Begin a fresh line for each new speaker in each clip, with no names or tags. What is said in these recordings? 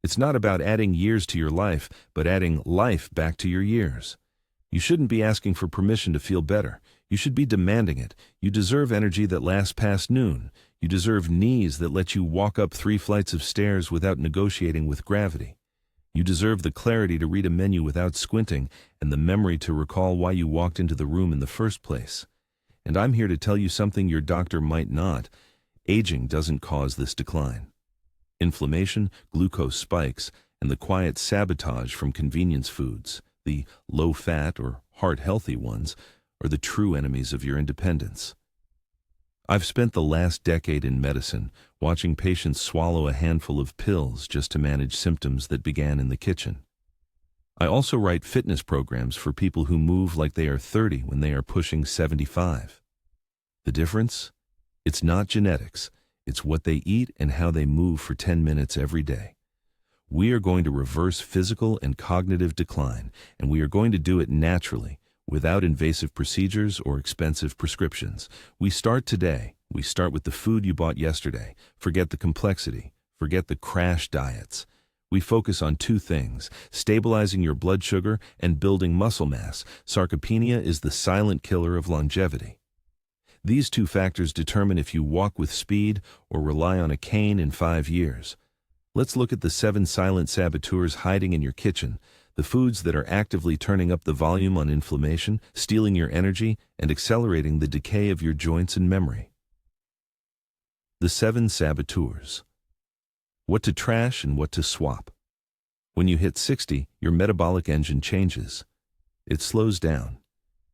It's not about adding years to your life, but adding life back to your years. You shouldn't be asking for permission to feel better. You should be demanding it. You deserve energy that lasts past noon. You deserve knees that let you walk up 3 flights of stairs without negotiating with gravity. You deserve the clarity to read a menu without squinting and the memory to recall why you walked into the room in the first place. And I'm here to tell you something your doctor might not. Aging doesn't cause this decline. Inflammation, glucose spikes, and the quiet sabotage from convenience foods, the low-fat or heart-healthy ones, are the true enemies of your independence. I've spent the last decade in medicine watching patients swallow a handful of pills just to manage symptoms that began in the kitchen. I also write fitness programs for people who move like they are 30 when they are pushing 75. The difference? It's not genetics. It's what they eat and how they move for 10 minutes every day. We are going to reverse physical and cognitive decline, and we are going to do it naturally, without invasive procedures or expensive prescriptions. We start today. We start with the food you bought yesterday. Forget the complexity. Forget the crash diets. We focus on 2 things, stabilizing your blood sugar and building muscle mass. Sarcopenia is the silent killer of longevity. These 2 factors determine if you walk with speed or rely on a cane in 5 years. Let's look at the 7 silent saboteurs hiding in your kitchen, the foods that are actively turning up the volume on inflammation, stealing your energy, and accelerating the decay of your joints and memory. The 7 saboteurs. What to trash and what to swap. When you hit 60, your metabolic engine changes. It slows down.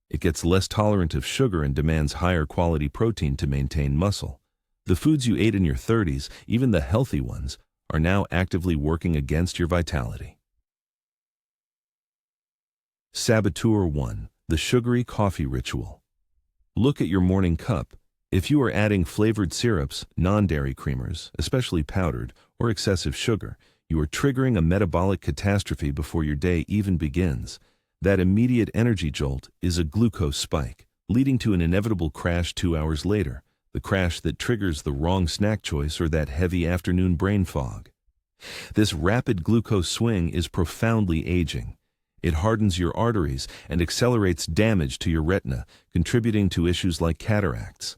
It gets less tolerant of sugar and demands higher quality protein to maintain muscle. The foods you ate in your 30s, even the healthy ones, are now actively working against your vitality. Saboteur 1. The sugary coffee ritual. Look at your morning cup. If you are adding flavored syrups, non-dairy creamers, especially powdered, or excessive sugar, you are triggering a metabolic catastrophe before your day even begins. That immediate energy jolt is a glucose spike, leading to an inevitable crash 2 hours later, the crash that triggers the wrong snack choice or that heavy afternoon brain fog. This rapid glucose swing is profoundly aging. It hardens your arteries and accelerates damage to your retina, contributing to issues like cataracts.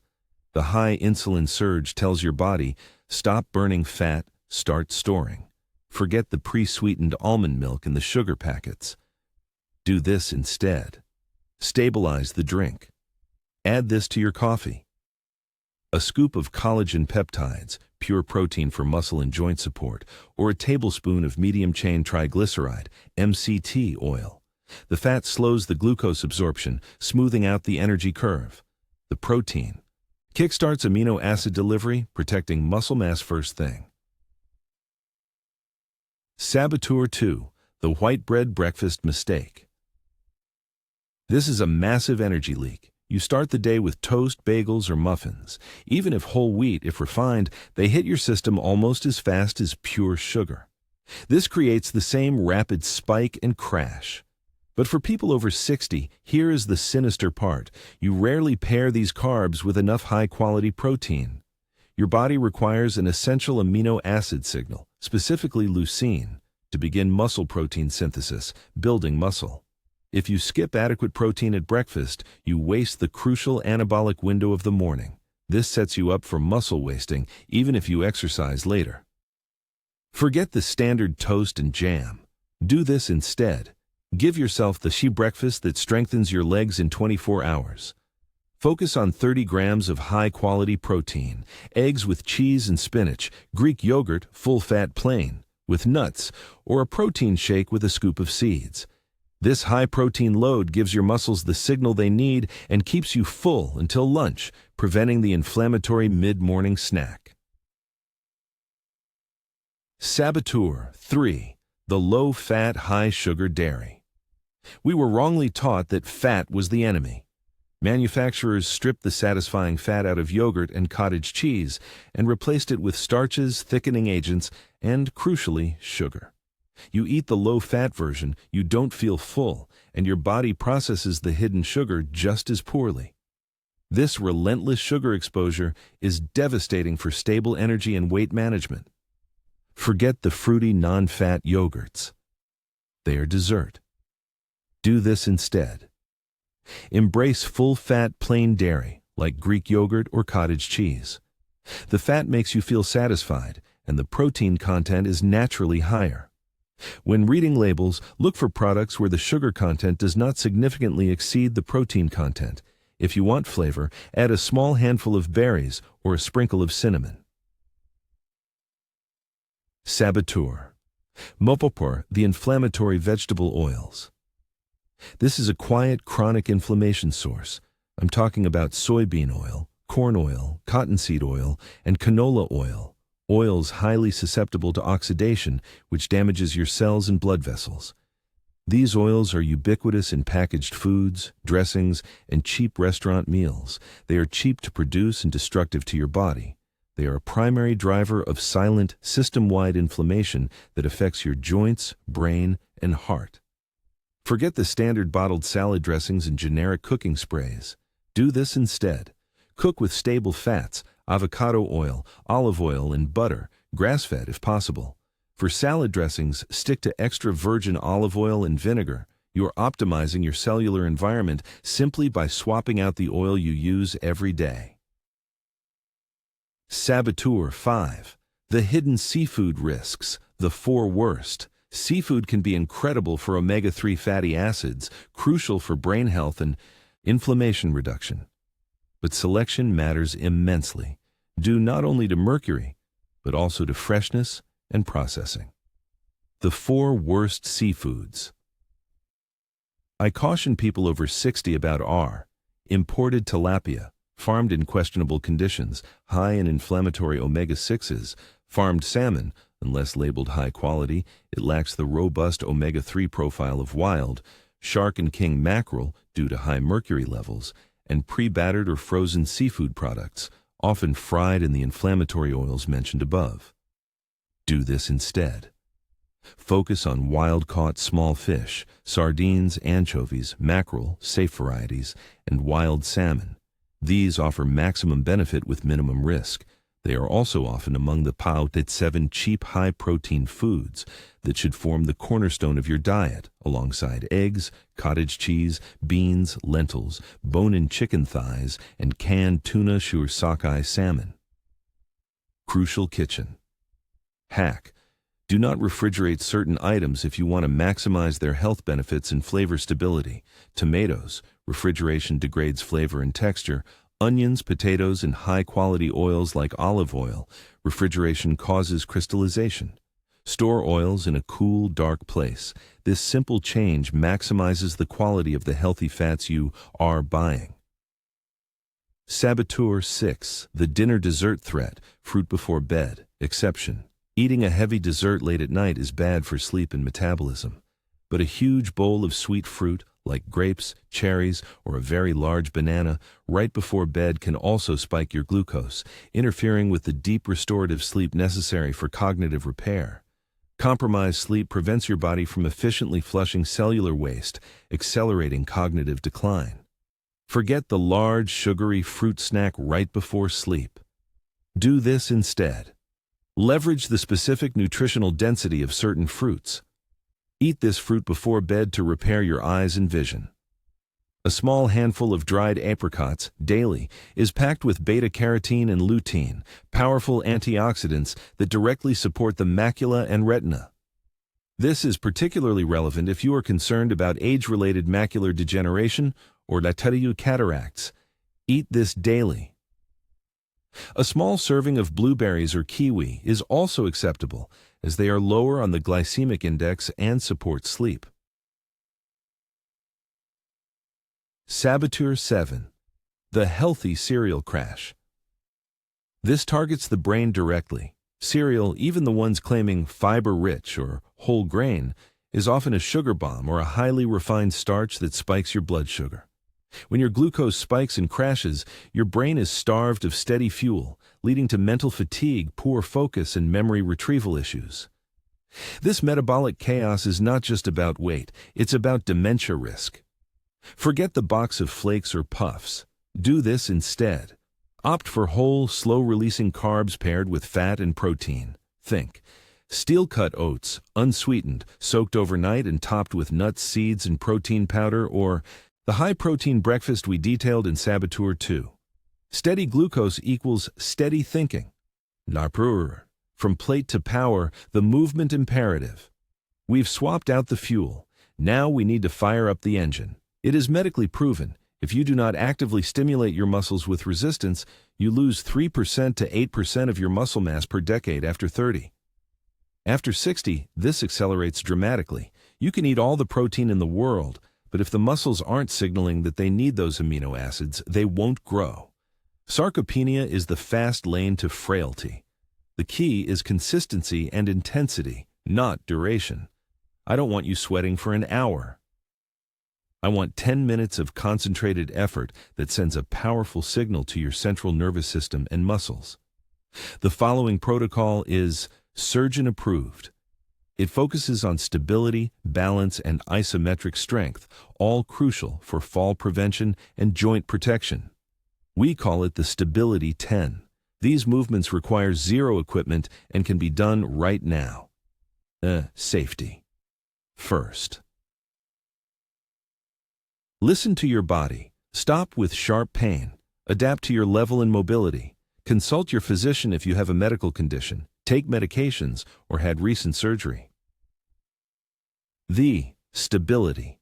The high insulin surge tells your body, stop burning fat, start storing. Forget the pre-sweetened almond milk and the sugar packets. Do this instead. Stabilize the drink. Add this to your coffee. A scoop of collagen peptides, pure protein for muscle and joint support, or a tablespoon of medium-chain triglyceride, MCT oil. The fat slows the glucose absorption, smoothing out the energy curve. The protein kickstarts amino acid delivery, protecting muscle mass first thing. Saboteur 2. The white bread breakfast mistake. This is a massive energy leak. You start the day with toast, bagels, or muffins. Even if whole wheat, if refined, they hit your system almost as fast as pure sugar. This creates the same rapid spike and crash. But for people over 60, here is the sinister part. You rarely pair these carbs with enough high-quality protein. Your body requires an essential amino acid signal, specifically leucine, to begin muscle protein synthesis, building muscle. If you skip adequate protein at breakfast, you waste the crucial anabolic window of the morning. This sets you up for muscle wasting, even if you exercise later. Forget the standard toast and jam. Do this instead. Give yourself the breakfast that strengthens your legs in 24 hours. Focus on 30 grams of high-quality protein, eggs with cheese and spinach, Greek yogurt, full-fat plain, with nuts, or a protein shake with a scoop of seeds. This high-protein load gives your muscles the signal they need and keeps you full until lunch, preventing the inflammatory mid-morning snack. Saboteur 3. The low-fat, high-sugar dairy. We were wrongly taught that fat was the enemy. Manufacturers stripped the satisfying fat out of yogurt and cottage cheese and replaced it with starches, thickening agents, and, crucially, sugar. You eat the low-fat version, you don't feel full, and your body processes the hidden sugar just as poorly. This relentless sugar exposure is devastating for stable energy and weight management. Forget the fruity, non-fat yogurts. They are dessert. Do this instead. Embrace full-fat plain dairy, like Greek yogurt or cottage cheese. The fat makes you feel satisfied, and the protein content is naturally higher. When reading labels, look for products where the sugar content does not significantly exceed the protein content. If you want flavor, add a small handful of berries or a sprinkle of cinnamon. Saboteur. Mopopor, the inflammatory vegetable oils. This is a quiet, chronic inflammation source. I'm talking about soybean oil, corn oil, cottonseed oil, and canola oil. Oils highly susceptible to oxidation, which damages your cells and blood vessels. These oils are ubiquitous in packaged foods, dressings, and cheap restaurant meals. They are cheap to produce and destructive to your body. They are a primary driver of silent, system-wide inflammation that affects your joints, brain, and heart. Forget the standard bottled salad dressings and generic cooking sprays. Do this instead. Cook with stable fats, avocado oil, olive oil, and butter, grass-fed if possible. For salad dressings, stick to extra virgin olive oil and vinegar. You are optimizing your cellular environment simply by swapping out the oil you use every day. Saboteur 5. The hidden seafood risks, the 4 worst. Seafood can be incredible for omega-3 fatty acids, crucial for brain health and inflammation reduction. But selection matters immensely, due not only to mercury, but also to freshness and processing. The 4 worst seafoods. I caution people over 60 about imported tilapia, farmed in questionable conditions, high in inflammatory omega-6s, farmed salmon, unless labeled high quality, it lacks the robust omega-3 profile of wild, shark and king mackerel due to high mercury levels, and pre-battered or frozen seafood products, often fried in the inflammatory oils mentioned above. Do this instead. Focus on wild-caught small fish, sardines, anchovies, mackerel, safe varieties, and wild salmon. These offer maximum benefit with minimum risk. They are also often among the PAUT7 cheap high-protein foods that should form the cornerstone of your diet, alongside eggs, cottage cheese, beans, lentils, bone-in chicken thighs, and canned tuna sockeye salmon. Crucial kitchen hack. Do not refrigerate certain items if you want to maximize their health benefits and flavor stability. Tomatoes, refrigeration degrades flavor and texture. Onions, potatoes, and high-quality oils like olive oil, refrigeration causes crystallization. Store oils in a cool, dark place. This simple change maximizes the quality of the healthy fats you are buying. Saboteur 6. The dinner dessert threat, fruit before bed, exception. Eating a heavy dessert late at night is bad for sleep and metabolism. But a huge bowl of sweet fruit, like grapes, cherries, or a very large banana, right before bed can also spike your glucose, interfering with the deep restorative sleep necessary for cognitive repair. Compromised sleep prevents your body from efficiently flushing cellular waste, accelerating cognitive decline. Forget the large, sugary fruit snack right before sleep. Do this instead. Leverage the specific nutritional density of certain fruits. Eat this fruit before bed to repair your eyes and vision. A small handful of dried apricots, daily, is packed with beta-carotene and lutein, powerful antioxidants that directly support the macula and retina. This is particularly relevant if you are concerned about age-related macular degeneration or lateral cataracts. Eat this daily. A small serving of blueberries or kiwi is also acceptable, as they are lower on the glycemic index and support sleep. Saboteur 7. The healthy cereal crash. This targets the brain directly. Cereal, even the ones claiming fiber-rich or whole grain, is often a sugar bomb or a highly refined starch that spikes your blood sugar. When your glucose spikes and crashes, your brain is starved of steady fuel, leading to mental fatigue, poor focus, and memory retrieval issues. This metabolic chaos is not just about weight, it's about dementia risk. Forget the box of flakes or puffs. Do this instead. Opt for whole, slow-releasing carbs paired with fat and protein. Think Steel-cut oats, unsweetened, soaked overnight and topped with nuts, seeds, and protein powder, or the high-protein breakfast we detailed in Saboteur 2. Steady glucose equals steady thinking. Napur. From plate to power, the movement imperative. We've swapped out the fuel. Now we need to fire up the engine. It is medically proven. If you do not actively stimulate your muscles with resistance, you lose 3% to 8% of your muscle mass per decade after 30. After 60, this accelerates dramatically. You can eat all the protein in the world, but if the muscles aren't signaling that they need those amino acids, they won't grow. Sarcopenia is the fast lane to frailty. The key is consistency and intensity, not duration. I don't want you sweating for an hour. I want 10 minutes of concentrated effort that sends a powerful signal to your central nervous system and muscles. The following protocol is surgeon-approved. It focuses on stability, balance, and isometric strength, all crucial for fall prevention and joint protection. We call it the Stability 10. These movements require zero equipment and can be done right now. Safety. First. Listen to your body. Stop with sharp pain. Adapt to your level and mobility. Consult your physician if you have a medical condition, take medications, or had recent surgery. The Stability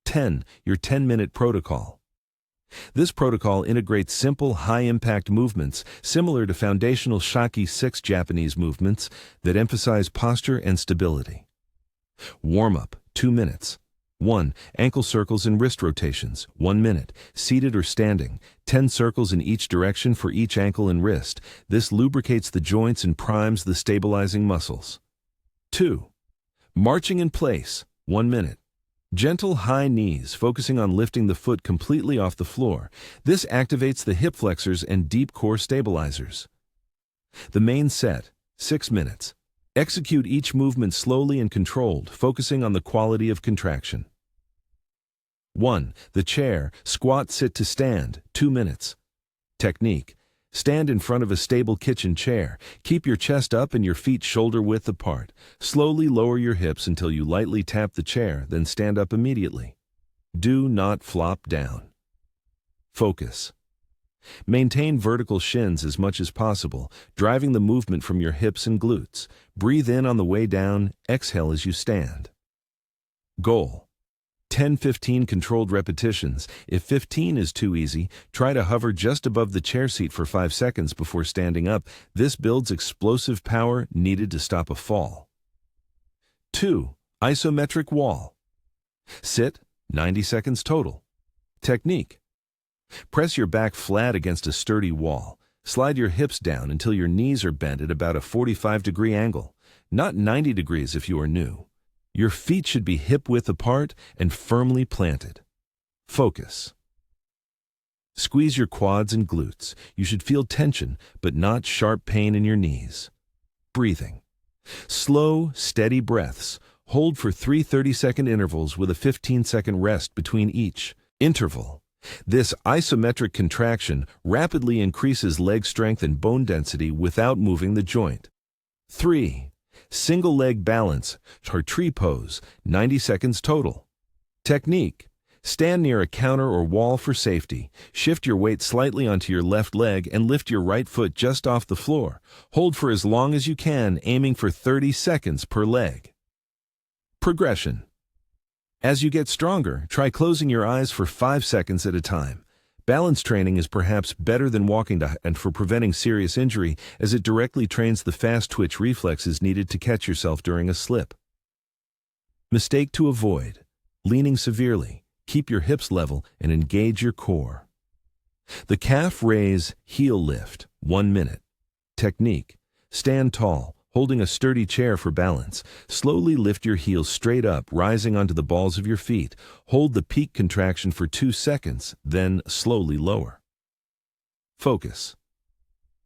10, your 10-minute protocol. This protocol integrates simple, high-impact movements similar to foundational Shaki 6 Japanese movements that emphasize posture and stability. Warm-up, 2 minutes. 1. Ankle circles and wrist rotations, 1 minute, seated or standing, 10 circles in each direction for each ankle and wrist. This lubricates the joints and primes the stabilizing muscles. 2. Marching in place, 1 minute. Gentle high knees, focusing on lifting the foot completely off the floor. This activates the hip flexors and deep core stabilizers. The main set, 6 minutes. Execute each movement slowly and controlled, focusing on the quality of contraction. 1. The chair, squat, sit to stand, 2 minutes. Technique. Stand in front of a stable kitchen chair. Keep your chest up and your feet shoulder-width apart. Slowly lower your hips until you lightly tap the chair, then stand up immediately. Do not flop down. Focus. Maintain vertical shins as much as possible, driving the movement from your hips and glutes. Breathe in on the way down, exhale as you stand. Goal. 10-15 controlled repetitions. If 15 is too easy, try to hover just above the chair seat for 5 seconds before standing up. This builds explosive power needed to stop a fall. 2. Isometric wall. Sit, 90 seconds total. Technique. Press your back flat against a sturdy wall. Slide your hips down until your knees are bent at about a 45-degree angle, not 90 degrees if you are new. Your feet should be hip-width apart and firmly planted. Focus. Squeeze your quads and glutes. You should feel tension, but not sharp pain in your knees. Breathing. Slow, steady breaths. Hold for 3 30-second intervals with a 15-second rest between each interval. This isometric contraction rapidly increases leg strength and bone density without moving the joint. 3. Single leg balance, or tree pose, 90 seconds total. Technique. Stand near a counter or wall for safety. Shift your weight slightly onto your left leg and lift your right foot just off the floor. Hold for as long as you can, aiming for 30 seconds per leg. Progression. As you get stronger, try closing your eyes for 5 seconds at a time. Balance training is perhaps better than walking and for preventing serious injury, as it directly trains the fast twitch reflexes needed to catch yourself during a slip. Mistake to avoid. Leaning severely. Keep your hips level and engage your core. The calf raise, heel lift, 1 minute. Technique. Stand tall, holding a sturdy chair for balance. Slowly lift your heels straight up, rising onto the balls of your feet. Hold the peak contraction for 2 seconds, then slowly lower. Focus.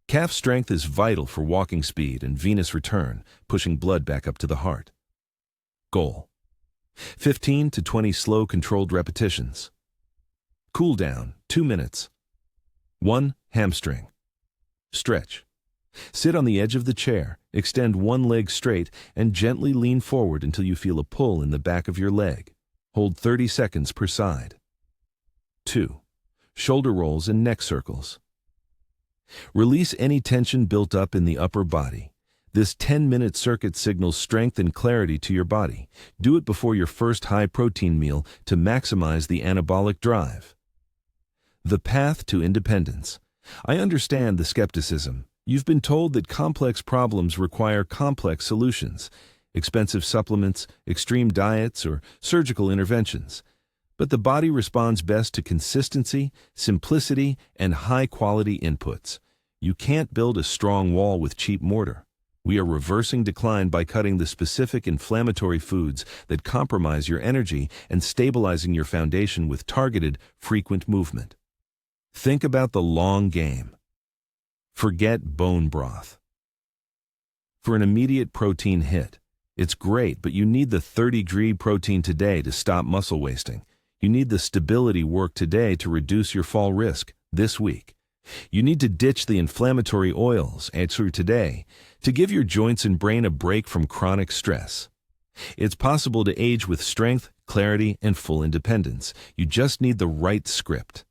Calf strength is vital for walking speed and venous return, pushing blood back up to the heart. Goal. 15 to 20 slow, controlled repetitions. Cool down, 2 minutes. 1. Hamstring. Stretch. Sit on the edge of the chair, extend one leg straight, and gently lean forward until you feel a pull in the back of your leg. Hold 30 seconds per side. 2. Shoulder rolls and neck circles. Release any tension built up in the upper body. This 10-minute circuit signals strength and clarity to your body. Do it before your first high-protein meal to maximize the anabolic drive. The path to independence. I understand the skepticism. You've been told that complex problems require complex solutions, expensive supplements, extreme diets, or surgical interventions. But the body responds best to consistency, simplicity, and high-quality inputs. You can't build a strong wall with cheap mortar. We are reversing decline by cutting the specific inflammatory foods that compromise your energy and stabilizing your foundation with targeted, frequent movement. Think about the long game. Forget bone broth. For an immediate protein hit, it's great, but you need the 30-degree protein today to stop muscle wasting. You need the stability work today to reduce your fall risk this week. You need to ditch the inflammatory oils, answer today, to give your joints and brain a break from chronic stress. It's possible to age with strength, clarity, and full independence. You just need the right script.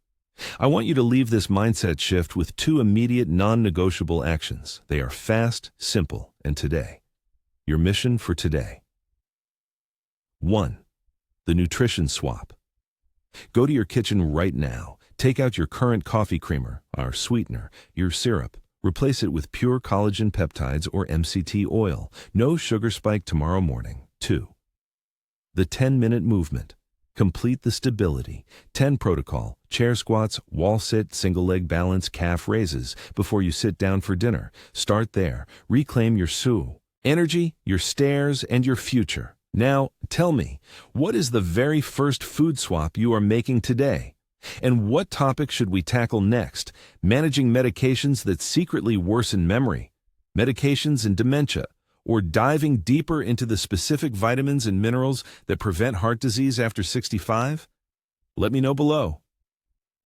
I want you to leave this mindset shift with 2 immediate non-negotiable actions. They are fast, simple, and today. Your mission for today. 1. The nutrition swap. Go to your kitchen right now. Take out your current coffee creamer, our sweetener, your syrup. Replace it with pure collagen peptides or MCT oil. No sugar spike tomorrow morning. 2. The 10-minute movement. Complete the stability. 10 protocol, chair squats, wall sit, single leg balance, calf raises before you sit down for dinner. Start there. Reclaim your energy, your stairs, and your future. Now, tell me, what is the very first food swap you are making today? And what topic should we tackle next? Managing medications that secretly worsen memory, medications and dementia, or diving deeper into the specific vitamins and minerals that prevent heart disease after 65? Let me know below.